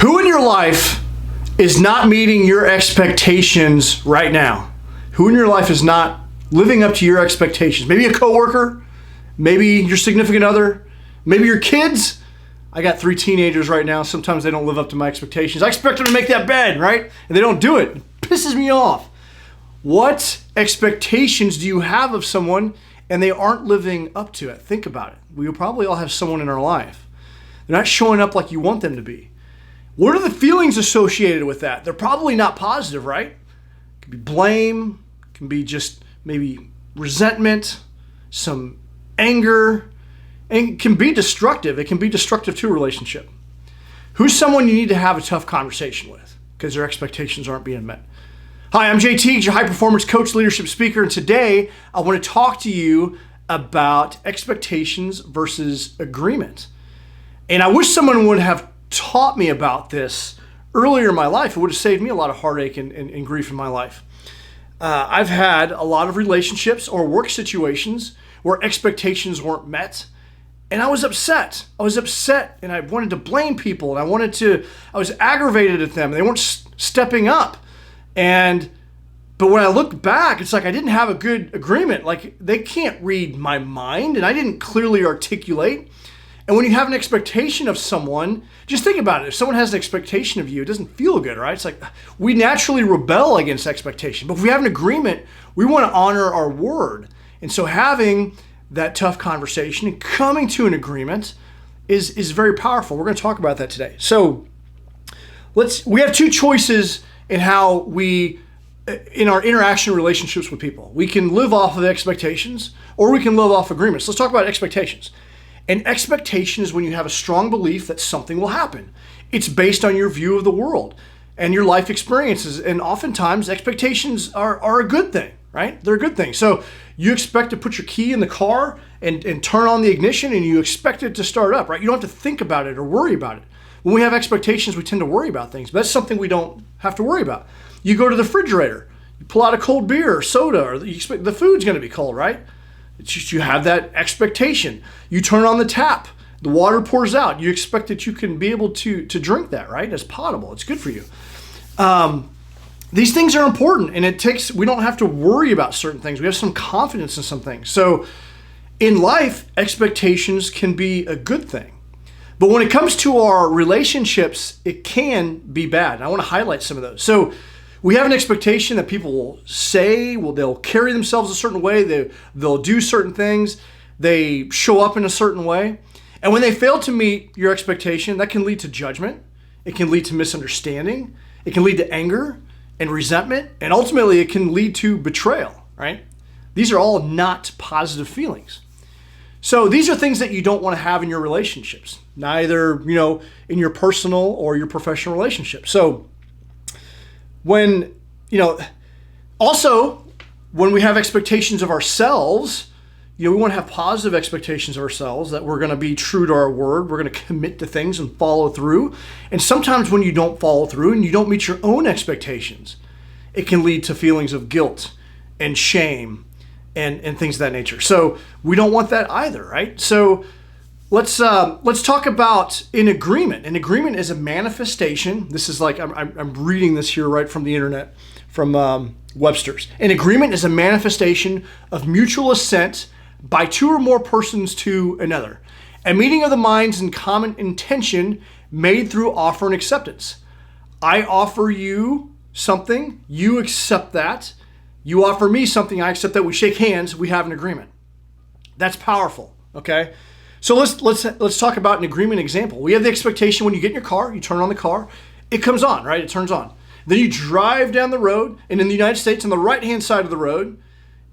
Who in your life is not meeting your expectations right now? Who in your life is not living up to your expectations? Maybe a coworker, maybe your significant other, maybe your kids. I got 3 teenagers right now. Sometimes they don't live up to my expectations. I expect them to make that bed, right? And they don't do it. It pisses me off. What expectations do you have of someone and they aren't living up to it? Think about it. We probably all have someone in our life. They're not showing up like you want them to be. What are the feelings associated with that? They're probably not positive, right? It can be blame, it can be just maybe resentment, some anger, and it can be destructive. It can be destructive to a relationship. Who's someone you need to have a tough conversation with because their expectations aren't being met? Hi, I'm JT, your high performance coach, leadership speaker, and today I want to talk to you about expectations versus agreement. And I wish someone would have taught me about this earlier in my life. It would have saved me a lot of heartache and grief in my life. I've had a lot of relationships or work situations where expectations weren't met, and I was upset. And I wanted to blame people, and I was aggravated at them. They weren't stepping up. But when I look back, it's like I didn't have a good agreement. Like, they can't read my mind, and I didn't clearly articulate. And when you have an expectation of someone, just think about it. If someone has an expectation of you, it doesn't feel good, right? It's like we naturally rebel against expectation. But if we have an agreement, we want to honor our word. And so having that tough conversation and coming to an agreement is very powerful. We're going to talk about that today. So we have 2 choices in how in our interaction relationships with people. We can live off of expectations or we can live off agreements. Let's talk about expectations. An expectation is when you have a strong belief that something will happen. It's based on your view of the world and your life experiences. And oftentimes expectations are a good thing, right? They're a good thing. So you expect to put your key in the car and turn on the ignition and you expect it to start up, right? You don't have to think about it or worry about it. When we have expectations, we tend to worry about things, but that's something we don't have to worry about. You go to the refrigerator, you pull out a cold beer or soda, or you expect the food's going to be cold, right? It's just you have that expectation. You turn on the tap, the water pours out. You expect that you can be able to drink that, right? It's potable. It's good for you. These things are important, and we don't have to worry about certain things. We have some confidence in some things. So in life, expectations can be a good thing. But when it comes to our relationships, it can be bad. And I want to highlight some of those. So we have an expectation that people will say, they'll carry themselves a certain way, they'll do certain things, they show up in a certain way. And when they fail to meet your expectation, that can lead to judgment, it can lead to misunderstanding, it can lead to anger and resentment, and ultimately it can lead to betrayal, right? These are all not positive feelings. So these are things that you don't want to have in your relationships, neither, in your personal or your professional relationship. So when we have expectations of ourselves, we want to have positive expectations of ourselves that we're going to be true to our word. We're going to commit to things and follow through. And sometimes when you don't follow through and you don't meet your own expectations, it can lead to feelings of guilt and shame and things of that nature. So we don't want that either, right? So let's talk about an agreement. An agreement is a manifestation. This is like, I'm reading this here right from the internet, from Webster's. An agreement is a manifestation of mutual assent by 2 or more persons to another. A meeting of the minds in common intention made through offer and acceptance. I offer you something, you accept that. You offer me something, I accept that. We shake hands, we have an agreement. That's powerful, okay? So let's talk about an agreement example. We have the expectation when you get in your car, you turn on the car, it comes on, right? It turns on. Then you drive down the road, and in the United States, on the right-hand side of the road,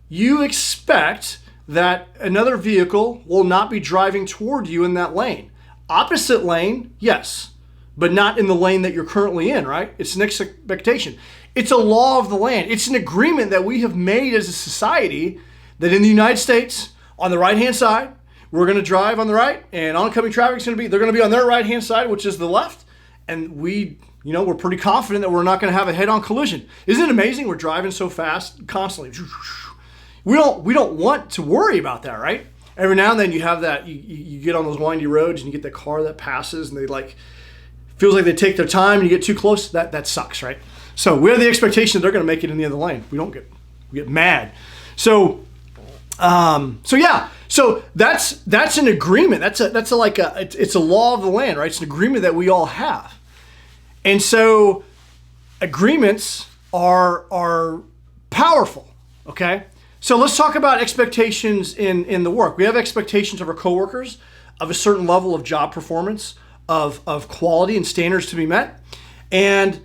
you expect that another vehicle will not be driving toward you in that lane. Opposite lane, yes, but not in the lane that you're currently in, right? It's an expectation. It's a law of the land. It's an agreement that we have made as a society that in the United States, on the right-hand side, we're going to drive on the right, and oncoming traffic they're going to be on their right-hand side, which is the left. And we're pretty confident that we're not going to have a head-on collision. Isn't it amazing? We're driving so fast constantly. We don't want to worry about that, right? Every now and then you have that, you get on those windy roads and you get the car that passes and they feels like they take their time and you get too close, that sucks, right? So we have the expectation that they're going to make it in the other lane. We get mad. So that's an agreement. It's a law of the land, right? It's an agreement that we all have. And so agreements are powerful, okay? So let's talk about expectations in the work. We have expectations of our coworkers, of a certain level of job performance, of quality and standards to be met. And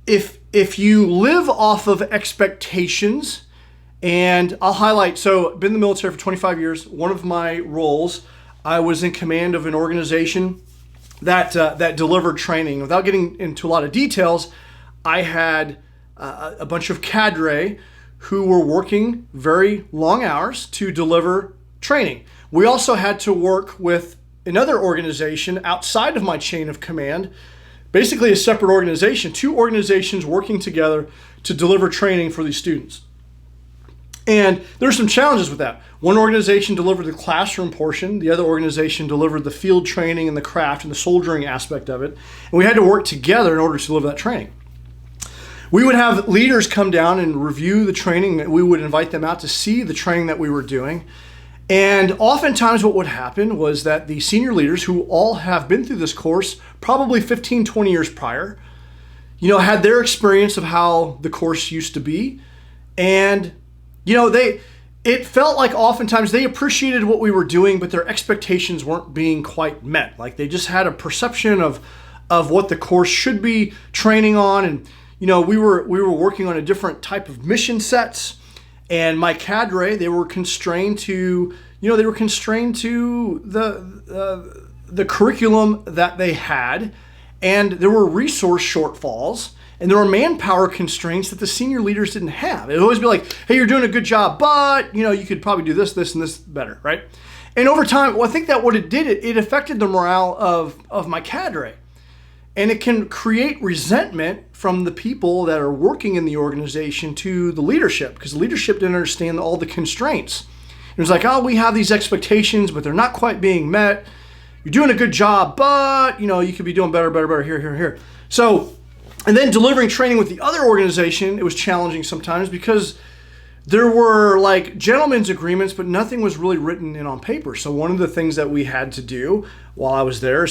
if you live off of expectations, and I'll highlight, so I've been in the military for 25 years. One of my roles, I was in command of an organization that delivered training. Without getting into a lot of details, I had a bunch of cadre who were working very long hours to deliver training. We also had to work with another organization outside of my chain of command, basically a separate organization, two organizations working together to deliver training for these students. And there's some challenges with that. One organization delivered the classroom portion. The other organization delivered the field training and the craft and the soldiering aspect of it. And we had to work together in order to deliver that training. We would have leaders come down and review the training. We would invite them out to see the training that we were doing. And oftentimes what would happen was that the senior leaders, who all have been through this course probably 15, 20 years prior, had their experience of how the course used to be. And it felt like oftentimes they appreciated what we were doing, but their expectations weren't being quite met. Like they just had a perception of what the course should be training on. And, we were working on a different type of mission sets, and my cadre, they were constrained to the curriculum that they had, and there were resource shortfalls. And there were manpower constraints that the senior leaders didn't have. It would always be like, hey, you're doing a good job, but you could probably do this, and this better, right? And over time, I think that what it did, it affected the morale of my cadre. And it can create resentment from the people that are working in the organization to the leadership, because the leadership didn't understand all the constraints. It was like, we have these expectations, but they're not quite being met. You're doing a good job, but you could be doing better, here. So, and then delivering training with the other organization, it was challenging sometimes because there were like gentlemen's agreements, but nothing was really written in on paper. So one of the things that we had to do while I was there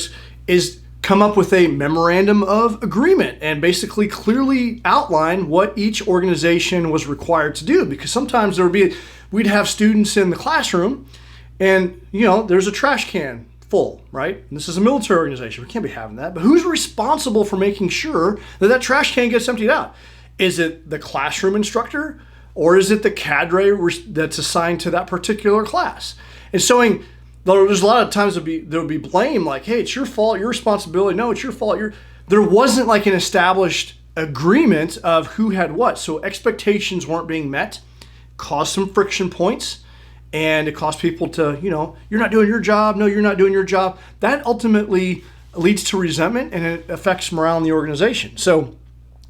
is come up with a memorandum of agreement and basically clearly outline what each organization was required to do. Because sometimes we'd have students in the classroom and, there's a trash can full, right? And this is a military organization. We can't be having that. But who's responsible for making sure that trash can gets emptied out? Is it the classroom instructor, or is it the cadre that's assigned to that particular class? And so there's a lot of times there would be blame, like, hey, it's your fault, your responsibility. No, it's your fault. There wasn't like an established agreement of who had what. So expectations weren't being met, caused some friction points. And it caused people to, you're not doing your job. No, you're not doing your job. That ultimately leads to resentment, and it affects morale in the organization. So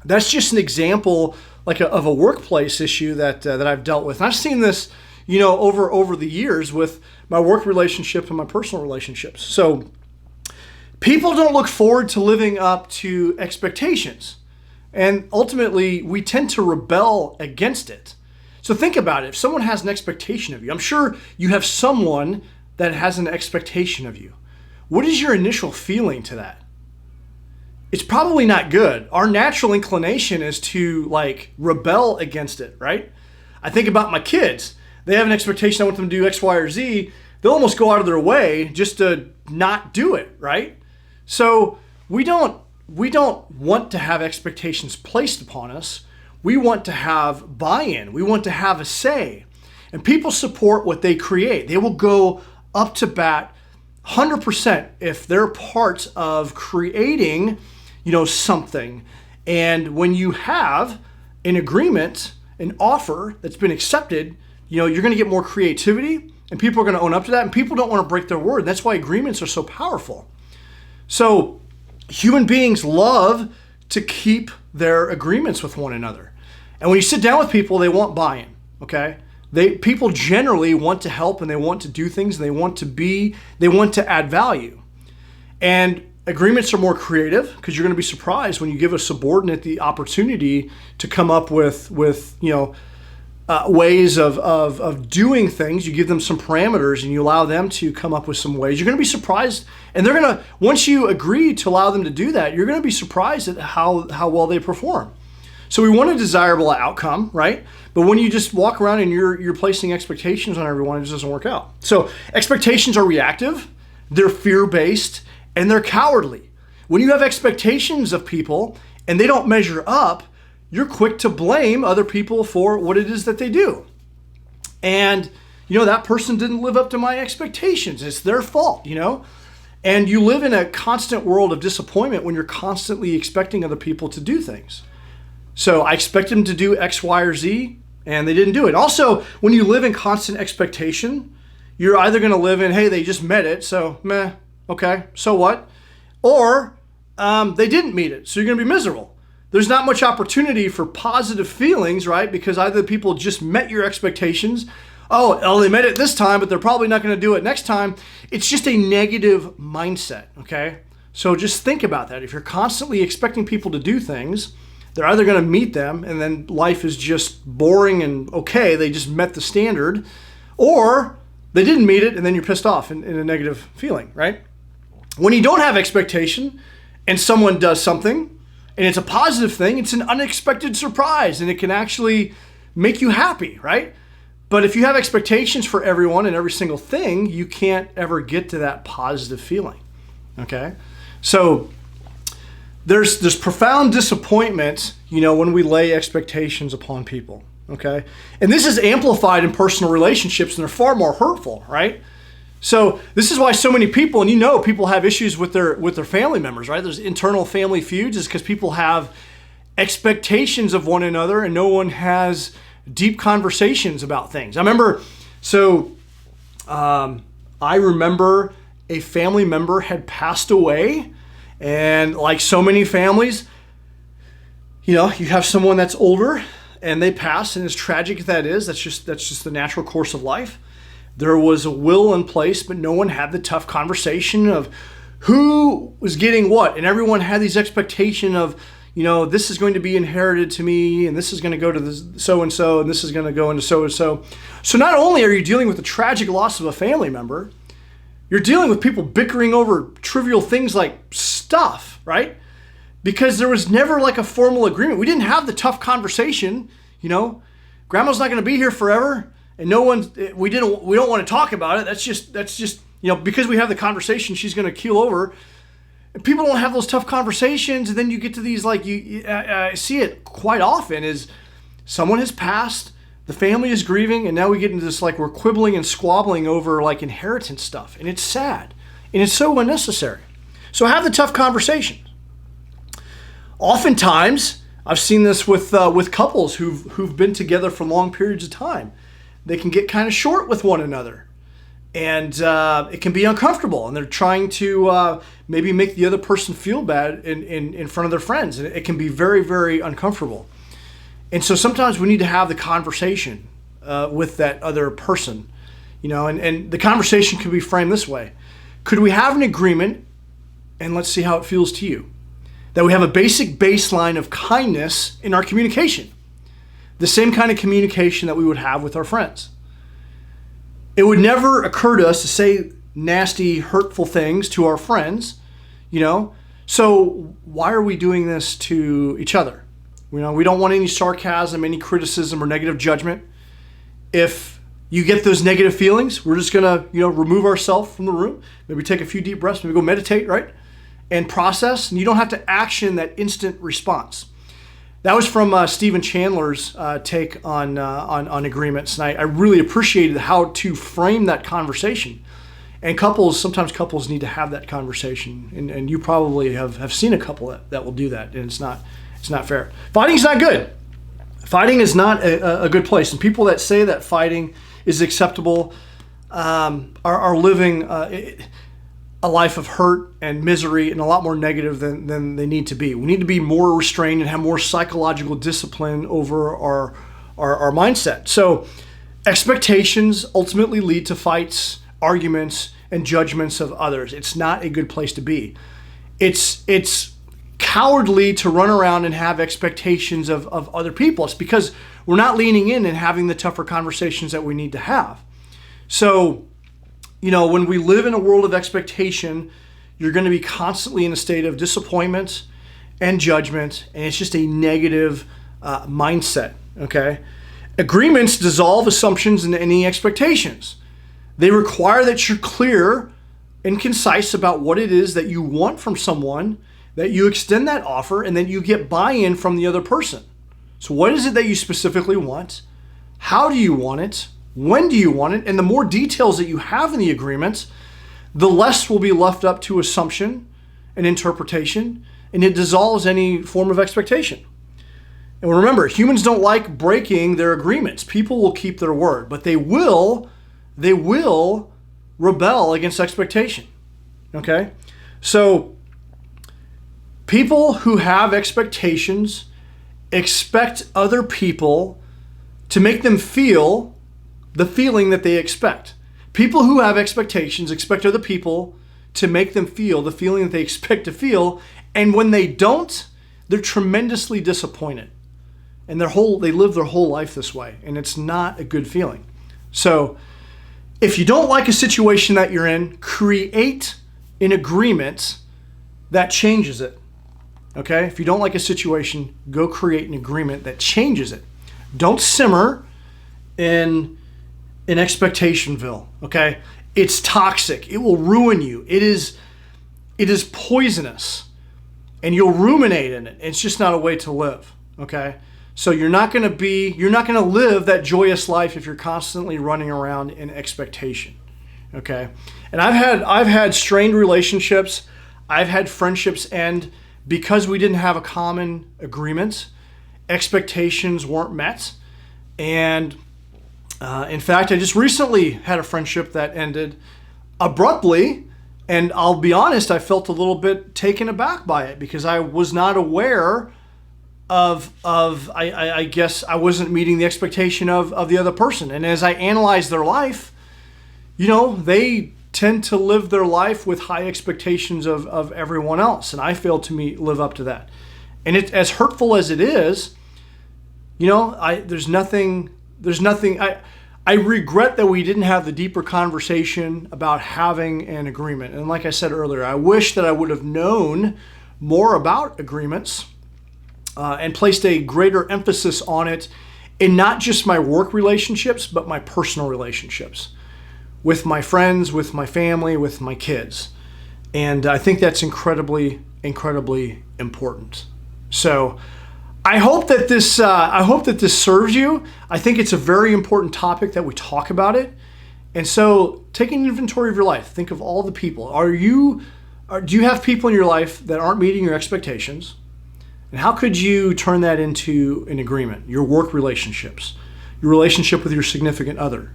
that's just an example of a workplace issue that I've dealt with. And I've seen this, over the years with my work relationship and my personal relationships. So people don't look forward to living up to expectations. And ultimately, we tend to rebel against it. So think about it. If someone has an expectation of you, I'm sure you have someone that has an expectation of you. What is your initial feeling to that? It's probably not good. Our natural inclination is to rebel against it, right? I think about my kids. They have an expectation I want them to do X, Y, or Z. They'll almost go out of their way just to not do it, right? So we don't want to have expectations placed upon us. We want to have buy-in. We want to have a say. And people support what they create. They will go up to bat 100% if they're part of creating, something. And when you have an agreement, an offer that's been accepted, you're going to get more creativity, and people are going to own up to that, and people don't want to break their word. That's why agreements are so powerful. So human beings love to keep their agreements with one another. And when you sit down with people, they want buy-in, okay? People generally want to help, and they want to do things, and they want to add value. And Agreements are more creative because you're going to be surprised when you give a subordinate the opportunity to come up with ways of doing things. You give them some parameters and you allow them to come up with some ways. You're going to be surprised, and they're going to, once you agree to allow them to do that, you're going to be surprised at how well they perform. So we want a desirable outcome, right? But when you just walk around and you're placing expectations on everyone, it just doesn't work out. So expectations are reactive, they're fear-based, and they're cowardly. When you have expectations of people and they don't measure up, you're quick to blame other people for what it is that they do. And, that person didn't live up to my expectations. It's their fault, And you live in a constant world of disappointment when you're constantly expecting other people to do things. So I expect them to do X, Y, or Z, and they didn't do it. Also, when you live in constant expectation, you're either going to live in, hey, they just met it, so meh, okay, so what? Or they didn't meet it, so you're going to be miserable. There's not much opportunity for positive feelings, right? Because either the people just met your expectations, they met it this time, but they're probably not going to do it next time. It's just a negative mindset, okay? So just think about that. If you're constantly expecting people to do things, they're either going to meet them and then life is just boring and okay, they just met the standard, or they didn't meet it and then you're pissed off in a negative feeling, right? When you don't have expectation and someone does something and it's a positive thing, it's an unexpected surprise and it can actually make you happy, right? But if you have expectations for everyone and every single thing, you can't ever get to that positive feeling, okay? So there's profound disappointment, when we lay expectations upon people, okay? And this is amplified in personal relationships and they're far more hurtful, right? So this is why so many people, and people have issues with their family members, right? There's internal family feuds is because people have expectations of one another and no one has deep conversations about things. I remember a family member had passed away, and like so many families, you have someone that's older and they pass, and as tragic as that is, that's just the natural course of life. There was a will in place, but no one had the tough conversation of who was getting what. And everyone had these expectation of, this is going to be inherited to me, and this is going to go to the so-and-so, and this is going to go into so-and-so. So not only are you dealing with the tragic loss of a family member, you're dealing with people bickering over trivial things like stuff, right? Because there was never like a formal agreement. We didn't have the tough conversation, Grandma's not going to be here forever. And we don't want to talk about it. That's just because we have the conversation, she's going to keel over. And people don't have those tough conversations, and then you get to these I see it quite often is someone has passed, the family is grieving, and now we get into this we're quibbling and squabbling over inheritance stuff, and it's sad, and it's so unnecessary. So have the tough conversations. Oftentimes, I've seen this with couples who've been together for long periods of time. They can get kind of short with one another, and it can be uncomfortable, and they're trying to maybe make the other person feel bad in front of their friends, and it can be very, very uncomfortable. And so sometimes we need to have the conversation with that other person, and the conversation could be framed this way. Could we have an agreement, and let's see how it feels to you, that we have a basic baseline of kindness in our communication? The same kind of communication that we would have with our friends. It would never occur to us to say nasty, hurtful things to our friends, So why are we doing this to each other? We don't want any sarcasm, any criticism, or negative judgment. If you get those negative feelings, we're just gonna, remove ourselves from the room. Maybe take a few deep breaths, maybe go meditate, right? And process, and you don't have to action that instant response. That was from Stephen Chandler's take on agreements, and I really appreciated how to frame that conversation. And sometimes couples need to have that conversation, and you probably have seen a couple that will do that, and it's not fair. Fighting's not good. Fighting is not a good place, and people that say that fighting is acceptable are living a life of hurt and misery and a lot more negative than they need to be. We need to be more restrained and have more psychological discipline over our mindset. So expectations ultimately lead to fights, arguments, and judgments of others. It's not a good place to be. it's cowardly to run around and have expectations of other people. It's because we're not leaning in and having the tougher conversations that we need to have. So, when we live in a world of expectation, you're going to be constantly in a state of disappointment and judgment, and it's just a negative mindset, okay? Agreements dissolve assumptions and any expectations. They require that you're clear and concise about what it is that you want from someone, that you extend that offer, and then you get buy-in from the other person. So what is it that you specifically want? How do you want it? When do you want it? And the more details that you have in the agreement, the less will be left up to assumption and interpretation, and it dissolves any form of expectation. And remember, humans don't like breaking their agreements. People will keep their word, but they will rebel against expectation. Okay? So people who have expectations expect other people to make them feel the feeling that they expect. People who have expectations expect other people to make them feel the feeling that they expect to feel, and when they don't, they're tremendously disappointed. And they live their whole life this way, and it's not a good feeling. So if you don't like a situation that you're in, create an agreement that changes it. Okay? If you don't like a situation, go create an agreement that changes it. Don't simmer in expectationville. Okay? It's toxic. It will ruin you. It is poisonous. And you'll ruminate in it. It's just not a way to live. Okay? So you're not going to live that joyous life if you're constantly running around in expectation. Okay? And I've had strained relationships. I've had friendships end because we didn't have a common agreement. Expectations weren't met. And in fact, I just recently had a friendship that ended abruptly. And I'll be honest, I felt a little bit taken aback by it because I was not aware I guess I wasn't meeting the expectation of the other person. And as I analyzed their life, they tend to live their life with high expectations of everyone else. And I failed to live up to that. And it, as hurtful as it is, there's nothing, I regret that we didn't have the deeper conversation about having an agreement. And like I said earlier, I wish that I would have known more about agreements and placed a greater emphasis on it in not just my work relationships, but my personal relationships with my friends, with my family, with my kids. And I think that's incredibly, incredibly important. So I hope that this serves you. I think it's a very important topic that we talk about it. And so take an inventory of your life. Think of all the people. Do you have people in your life that aren't meeting your expectations? And how could you turn that into an agreement? Your work relationships, your relationship with your significant other,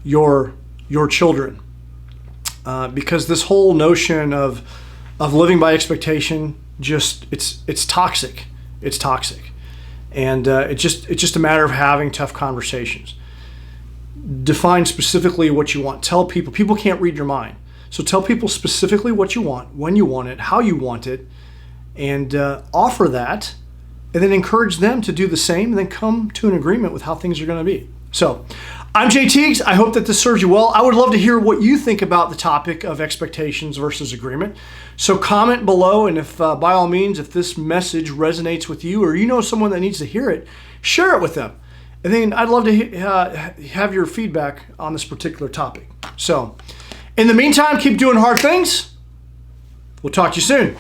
your children. Because this whole notion of living by expectation, it's toxic. It's toxic. And it's just a matter of having tough conversations. Define specifically what you want. Tell people. People can't read your mind. So tell people specifically what you want, when you want it, how you want it, and offer that, and then encourage them to do the same, and then come to an agreement with how things are going to be. So I'm Jay Teagues. I hope that this serves you well. I would love to hear what you think about the topic of expectations versus agreement. So comment below, and if by all means, if this message resonates with you or you know someone that needs to hear it, share it with them. And then I'd love to have your feedback on this particular topic. So in the meantime, keep doing hard things. We'll talk to you soon.